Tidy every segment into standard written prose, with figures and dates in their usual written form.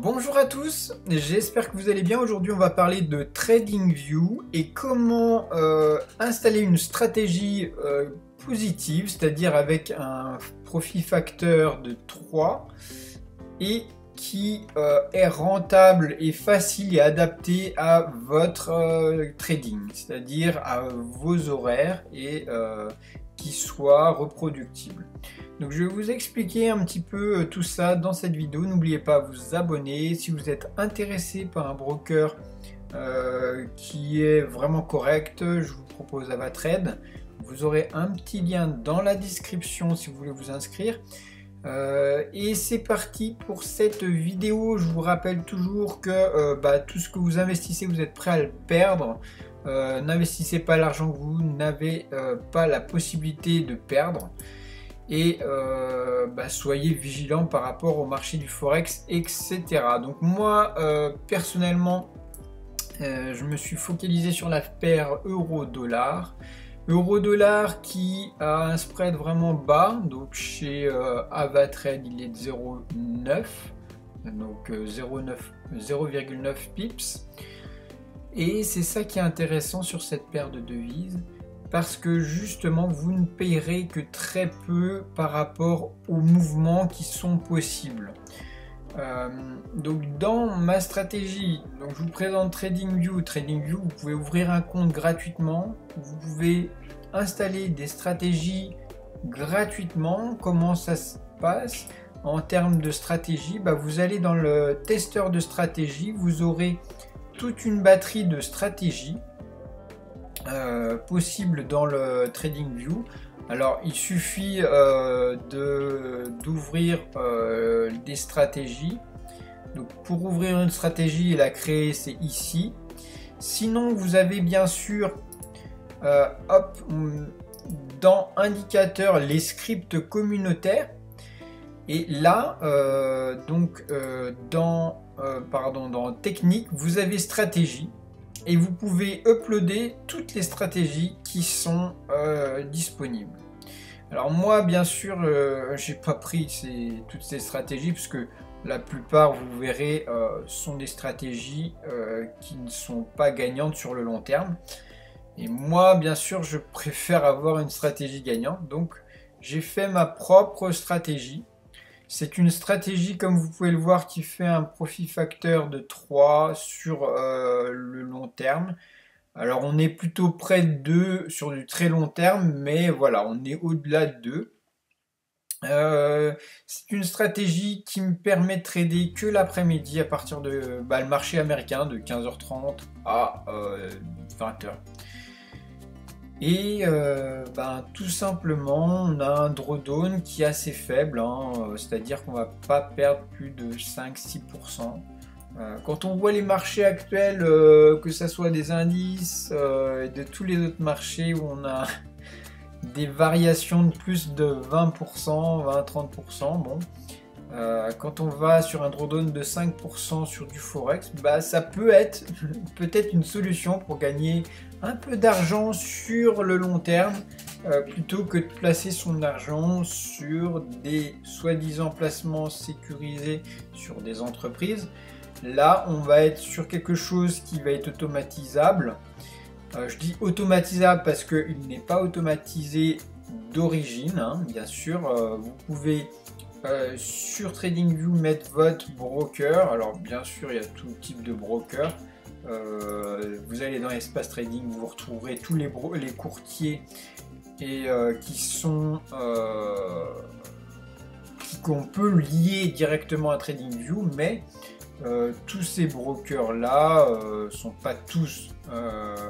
Bonjour à tous, j'espère que vous allez bien. Aujourd'hui on va parler de TradingView et comment installer une stratégie positive, c'est-à-dire avec un profit facteur de 3 et qui est rentable et facile et adapté à votre trading, c'est-à-dire à vos horaires et qui soit reproductible. Donc je vais vous expliquer un petit peu tout ça dans cette vidéo. N'oubliez pas de vous abonner si vous êtes intéressé par un broker qui est vraiment correct. Je vous propose Avatrade. Vous aurez un petit lien dans la description si vous voulez vous inscrire. Et c'est parti pour cette vidéo. Je vous rappelle toujours que tout ce que vous investissez, vous êtes prêt à le perdre. N'investissez pas l'argent que vous n'avez pas la possibilité de perdre. Et soyez vigilant par rapport au marché du forex, etc. Donc moi personnellement je me suis focalisé sur la paire euro-dollar. Euro-dollar qui a un spread vraiment bas, donc chez Avatrade il est de 0,9, donc 0,9 pips. Et c'est ça qui est intéressant sur cette paire de devises, parce que justement vous ne payerez que très peu par rapport aux mouvements qui sont possibles. Donc dans ma stratégie, donc je vous présente TradingView. TradingView, vous pouvez ouvrir un compte gratuitement, vous pouvez installer des stratégies gratuitement. Comment ça se passe en termes de stratégie? Vous allez dans le testeur de stratégie, vous aurez toute une batterie de stratégies possibles dans le TradingView. Alors il suffit d'ouvrir des stratégies. Donc pour ouvrir une stratégie et la créer, c'est ici. Sinon vous avez bien sûr dans indicateur les scripts communautaires. Et là dans technique vous avez stratégie. Et vous pouvez uploader toutes les stratégies qui sont disponibles. Alors moi bien sûr j'ai pas pris toutes ces stratégies parce que la plupart, vous verrez, sont des stratégies qui ne sont pas gagnantes sur le long terme. Et moi bien sûr je préfère avoir une stratégie gagnante, donc j'ai fait ma propre stratégie. C'est une stratégie, comme vous pouvez le voir, qui fait un profit facteur de 3 sur le long terme. Alors on est plutôt près de 2 sur du très long terme, mais voilà, on est au-delà de 2. C'est une stratégie qui me permet de trader que l'après-midi à partir de le marché américain de 15h30 à 20h. Et tout simplement on a un drawdown qui est assez faible, c'est-à-dire qu'on va pas perdre plus de 5-6%. Quand on voit les marchés actuels, que ce soit des indices et de tous les autres marchés où on a des variations de plus de 20%, 20-30%, bon, quand on va sur un drawdown de 5% sur du forex, ça peut être peut-être une solution pour gagner un peu d'argent sur le long terme, plutôt que de placer son argent sur des soi-disant placements sécurisés sur des entreprises. Là on va être sur quelque chose qui va être automatisable. Je dis automatisable parce qu'il n'est pas automatisé d'origine, bien sûr. Vous pouvez sur TradingView mettre votre broker. Alors bien sûr il y a tout type de broker. Vous allez dans l'espace trading, vous retrouverez tous les courtiers et qu'on peut lier directement à TradingView, mais tous ces brokers là sont pas tous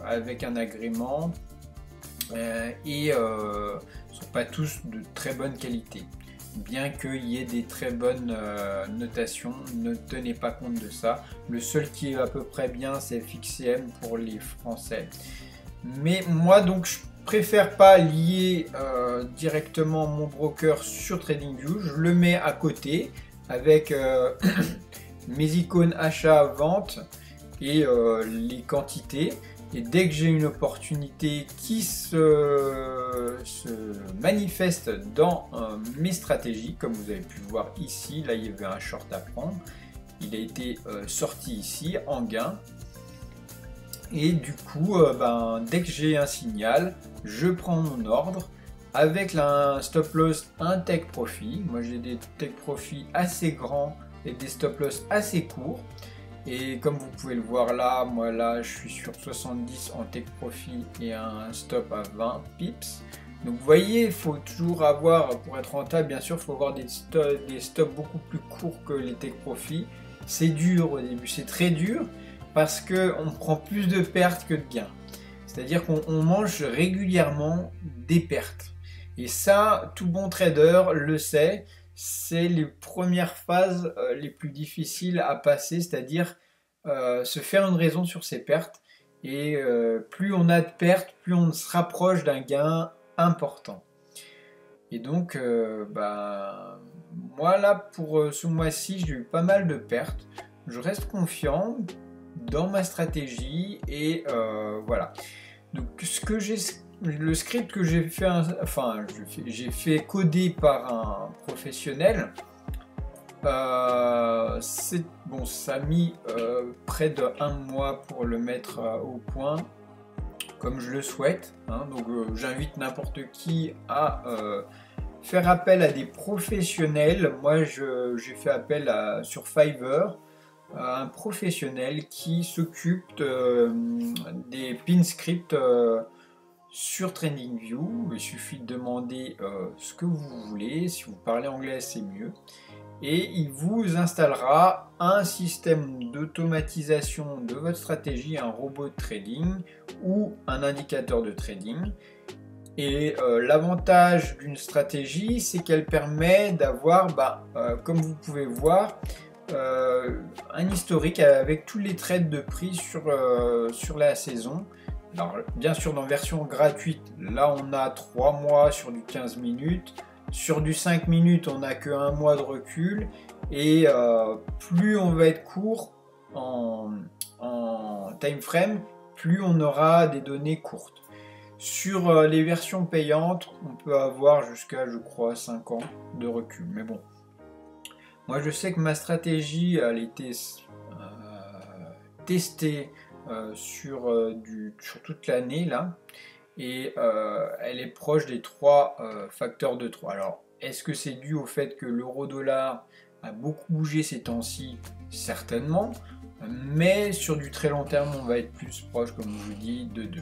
avec un agrément et sont pas tous de très bonne qualité. Bien qu'il y ait des très bonnes notations, ne tenez pas compte de ça. Le seul qui est à peu près bien, c'est FXCM pour les Français. Mais moi, donc, je préfère pas lier directement mon broker sur TradingView. Je le mets à côté avec mes icônes achat-vente et les quantités. Et dès que j'ai une opportunité qui se manifeste dans mes stratégies, comme vous avez pu voir ici, là il y avait un short à prendre, il a été sorti ici en gain. Et du coup, dès que j'ai un signal, je prends mon ordre avec un stop loss, un take profit. Moi j'ai des take profit assez grands et des stop loss assez courts. Et comme vous pouvez le voir là, moi là je suis sur 70 en take profit et un stop à 20 pips. Donc vous voyez, il faut toujours avoir, pour être rentable bien sûr, il faut avoir des stops beaucoup plus courts que les take profit. C'est dur au début, c'est très dur parce qu'on prend plus de pertes que de gains. C'est-à-dire qu'on mange régulièrement des pertes. Et ça, tout bon trader le sait, c'est les premières phases les plus difficiles à passer, c'est-à-dire se faire une raison sur ses pertes. Et plus on a de pertes, plus on se rapproche d'un gain important. Et donc, moi là, pour ce mois-ci, j'ai eu pas mal de pertes. Je reste confiant dans ma stratégie et voilà. Donc, le script que j'ai fait, j'ai fait coder par un professionnel. Ça a mis près d'1 mois pour le mettre au point, comme je le souhaite. Hein. Donc, j'invite n'importe qui à faire appel à des professionnels. Moi, j'ai fait appel sur Fiverr à un professionnel qui s'occupe des pin scripts sur TradingView. Il suffit de demander ce que vous voulez. Si vous parlez anglais, c'est mieux. Et il vous installera un système d'automatisation de votre stratégie, un robot de trading ou un indicateur de trading. Et l'avantage d'une stratégie, c'est qu'elle permet d'avoir, comme vous pouvez voir, un historique avec tous les trades de prix sur la saison. Alors, bien sûr, dans version gratuite, là on a 3 mois sur du 15 minutes. Sur du 5 minutes, on n'a que 1 mois de recul. Et plus on va être court en time frame, plus on aura des données courtes. Sur les versions payantes, on peut avoir jusqu'à, je crois, 5 ans de recul. Mais bon, moi je sais que ma stratégie, elle a été testée sur toute l'année là. Et elle est proche des 3 facteurs de 3. Alors, est-ce que c'est dû au fait que l'euro-dollar a beaucoup bougé ces temps-ci? Certainement. Mais sur du très long terme, on va être plus proche, comme je vous dis, de 2.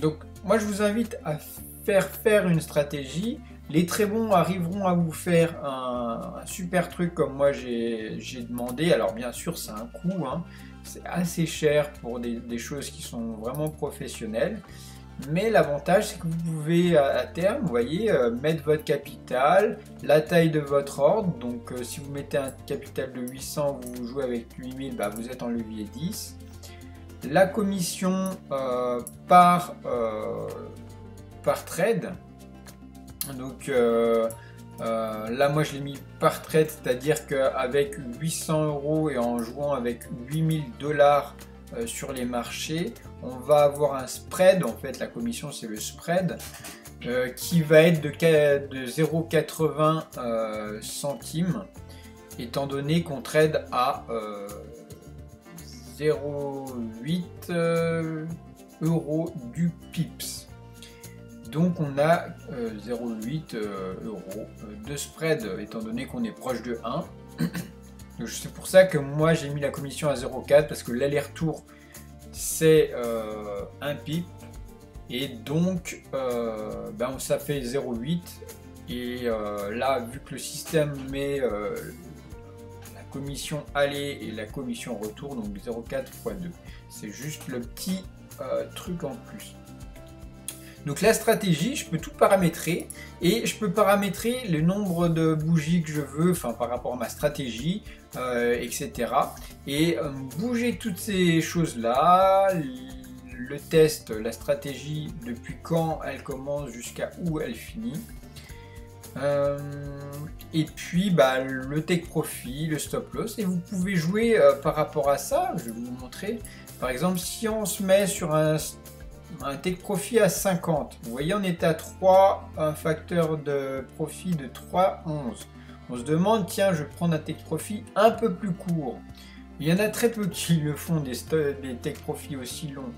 Donc, moi, je vous invite à faire une stratégie. Les très bons arriveront à vous faire un super truc comme moi j'ai demandé. Alors, bien sûr, c'est un coût, hein. C'est assez cher pour des choses qui sont vraiment professionnelles. Mais l'avantage, c'est que vous pouvez à terme, vous voyez, mettre votre capital, la taille de votre ordre. Donc si vous mettez un capital de 800, vous jouez avec 8000, vous êtes en levier 10. La commission par trade. Donc là, moi je l'ai mis par trade, c'est-à-dire qu'avec 800 € et en jouant avec 8000 $ sur les marchés, on va avoir un spread. En fait, la commission c'est le spread qui va être de 0,80 centimes, étant donné qu'on trade à 0,8 € du pips. Donc on a 0,8 € de spread, étant donné qu'on est proche de 1. C'est pour ça que moi j'ai mis la commission à 0,4, parce que l'aller-retour c'est 1 pip. Et donc ça fait 0,8. Et là, vu que le système met la commission aller et la commission retour, donc 0,4 x 2. C'est juste le petit truc en plus. Donc la stratégie, je peux tout paramétrer et je peux paramétrer le nombre de bougies que je veux, par rapport à ma stratégie, etc. Et bouger toutes ces choses-là, le test, la stratégie, depuis quand elle commence jusqu'à où elle finit. Et puis le take profit, le stop loss, et vous pouvez jouer par rapport à ça. Je vais vous montrer. Par exemple, si on se met sur un take profit à 50, vous voyez on est à 3, un facteur de profit de 3,11. On se demande, tiens, je vais prendre un take profit un peu plus court. Il y en a très peu qui le font, des take profits aussi longs.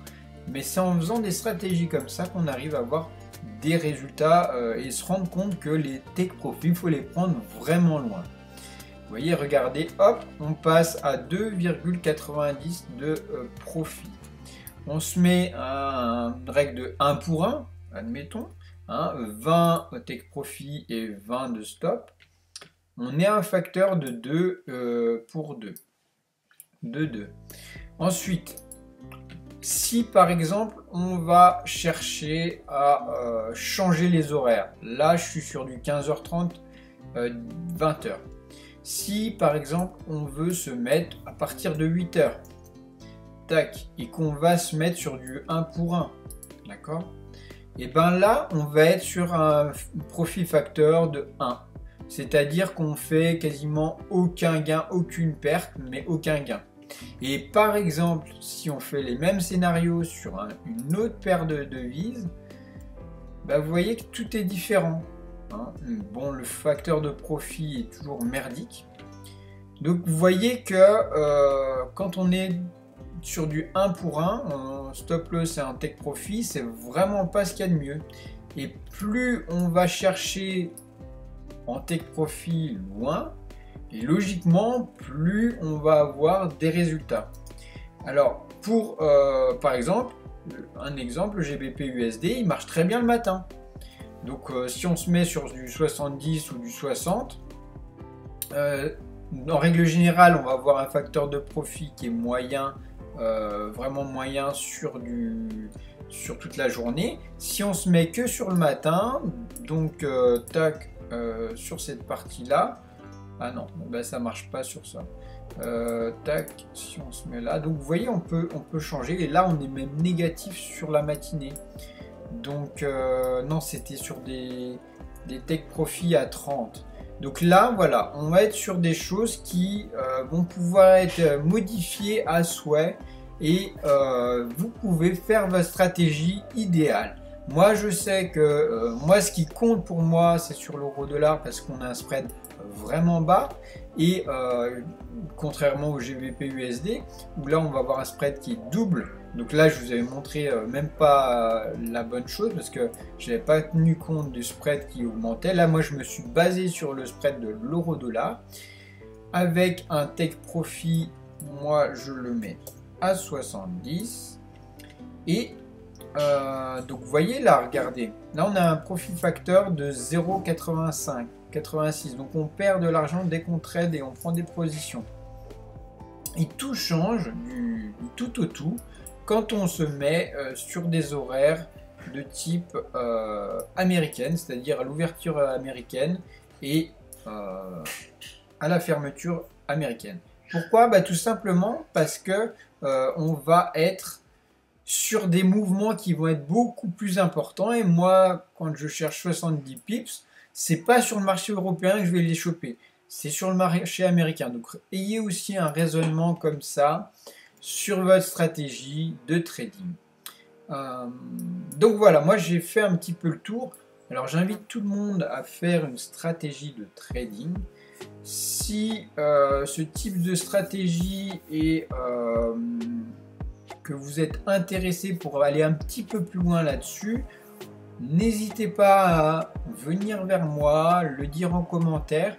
Mais c'est en faisant des stratégies comme ça qu'on arrive à avoir des résultats et se rendre compte que les take profits, il faut les prendre vraiment loin. Vous voyez, regardez, hop, on passe à 2,90 de profit. On se met à une règle de 1 pour 1, admettons, 20 take profit et 20 de stop. On est à un facteur de 2 pour 2. De 2. Ensuite, si par exemple on va chercher à changer les horaires, là je suis sur du 15h30, 20h. Si par exemple on veut se mettre à partir de 8h, tac, et qu'on va se mettre sur du 1 pour 1, d'accord? Et bien là on va être sur un profit facteur de 1. C'est-à-dire qu'on fait quasiment aucun gain, aucune perte, mais aucun gain. Et par exemple, si on fait les mêmes scénarios sur une autre paire de devises, bah vous voyez que tout est différent. Bon, le facteur de profit est toujours merdique. Donc vous voyez que quand on est sur du 1 pour 1, stop loss et un take profit, c'est vraiment pas ce qu'il y a de mieux. Et plus on va chercher en take profit loin, et logiquement, plus on va avoir des résultats. Alors, pour par exemple, un exemple, le GBP USD, il marche très bien le matin. Donc, si on se met sur du 70 ou du 60, en règle générale, on va avoir un facteur de profit qui est moyen, vraiment moyen sur toute la journée. Si on se met que sur le matin, donc tac, sur cette partie-là, ah non, ben ça marche pas sur ça. Tac, si on se met là, donc vous voyez, on peut changer. Et là, on est même négatif sur la matinée. Donc non, c'était sur des take profit à 30. Donc là, voilà, on va être sur des choses qui vont pouvoir être modifiées à souhait. Et vous pouvez faire votre stratégie idéale. Moi, je sais que moi, ce qui compte pour moi, c'est sur l'euro-dollar parce qu'on a un spread vraiment bas. Et contrairement au GBP USD, où là, on va avoir un spread qui est double. Donc là, je vous avais montré même pas la bonne chose parce que je n'avais pas tenu compte du spread qui augmentait. Là, moi, je me suis basé sur le spread de l'euro-dollar. Avec un take profit, moi, je le mets à 70. Et donc vous voyez là, regardez, là on a un profit facteur de 0,85, 86, donc on perd de l'argent dès qu'on trade et on prend des positions. Et tout change du tout au tout quand on se met sur des horaires de type américaine, c'est-à-dire à l'ouverture américaine et à la fermeture américaine. Pourquoi? Bah, tout simplement parce que on va être sur des mouvements qui vont être beaucoup plus importants. Et moi, quand je cherche 70 pips, c'est pas sur le marché européen que je vais les choper, c'est sur le marché américain. Donc ayez aussi un raisonnement comme ça sur votre stratégie de trading. Donc voilà, moi j'ai fait un petit peu le tour. Alors j'invite tout le monde à faire une stratégie de trading. Si ce type de stratégie est que vous êtes intéressé pour aller un petit peu plus loin là-dessus, n'hésitez pas à venir vers moi, le dire en commentaire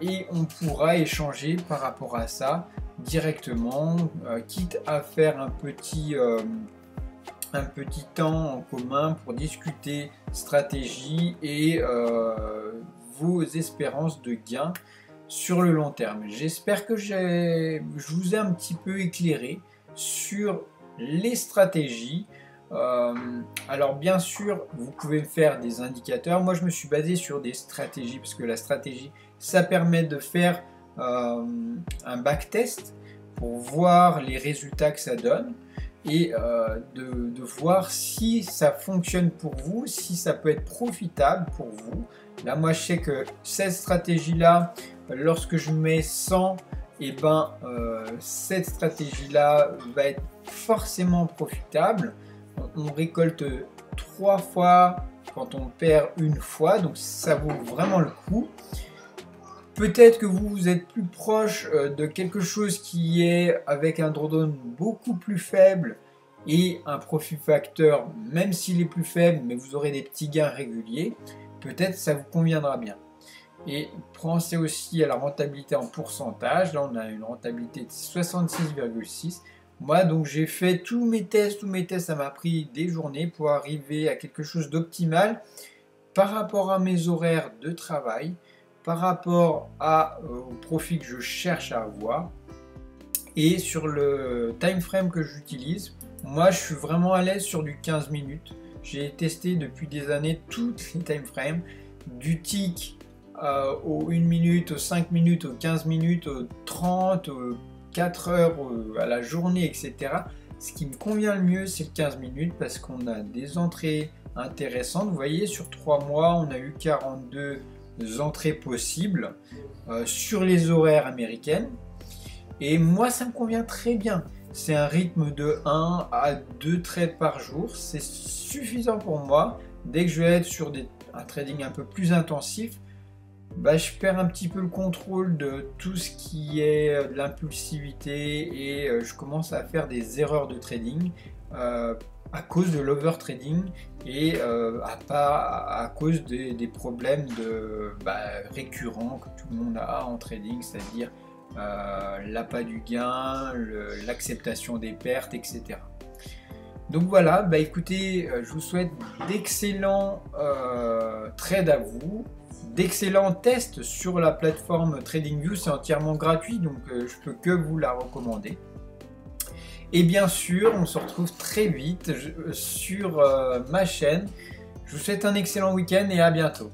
et on pourra échanger par rapport à ça directement, quitte à faire un petit temps en commun pour discuter stratégie et vos espérances de gain sur le long terme. J'espère que je vous ai un petit peu éclairé sur les stratégies. Alors bien sûr, vous pouvez faire des indicateurs. Moi, je me suis basé sur des stratégies parce que la stratégie, ça permet de faire un backtest pour voir les résultats que ça donne et de voir si ça fonctionne pour vous, si ça peut être profitable pour vous. Là, moi, je sais que cette stratégie-là, lorsque je mets 100, et ben cette stratégie-là va être forcément profitable. On récolte 3 fois quand on perd une fois, donc ça vaut vraiment le coup. Peut-être que vous êtes plus proche de quelque chose qui est avec un drawdown beaucoup plus faible et un profit factor, même s'il est plus faible, mais vous aurez des petits gains réguliers. Peut-être ça vous conviendra bien. Et pensez aussi à la rentabilité en pourcentage. Là, on a une rentabilité de 66,6. Moi, donc, j'ai fait tous mes tests, ça m'a pris des journées pour arriver à quelque chose d'optimal par rapport à mes horaires de travail, par rapport au profit que je cherche à avoir et sur le time frame que j'utilise. Moi, je suis vraiment à l'aise sur du 15 minutes. J'ai testé depuis des années toutes les time frames, du tick aux 1 minute, aux 5 minutes, aux 15 minutes, aux 30, aux 4 heures, à la journée, etc. Ce qui me convient le mieux, c'est le 15 minutes parce qu'on a des entrées intéressantes. Vous voyez, sur 3 mois, on a eu 42 entrées possibles sur les horaires américaines. Et moi, ça me convient très bien. C'est un rythme de 1 à 2 trades par jour. C'est suffisant pour moi. Dès que je vais être sur un trading un peu plus intensif, je perds un petit peu le contrôle de tout ce qui est de l'impulsivité et je commence à faire des erreurs de trading à cause de l'overtrading et à cause des problèmes récurrents que tout le monde a en trading, c'est-à-dire l'appât du gain, l'acceptation des pertes, etc. Donc voilà, écoutez, je vous souhaite d'excellents trades à vous, d'excellents tests sur la plateforme TradingView, c'est entièrement gratuit, donc je peux que vous la recommander. Et bien sûr, on se retrouve très vite sur ma chaîne. Je vous souhaite un excellent week-end et à bientôt.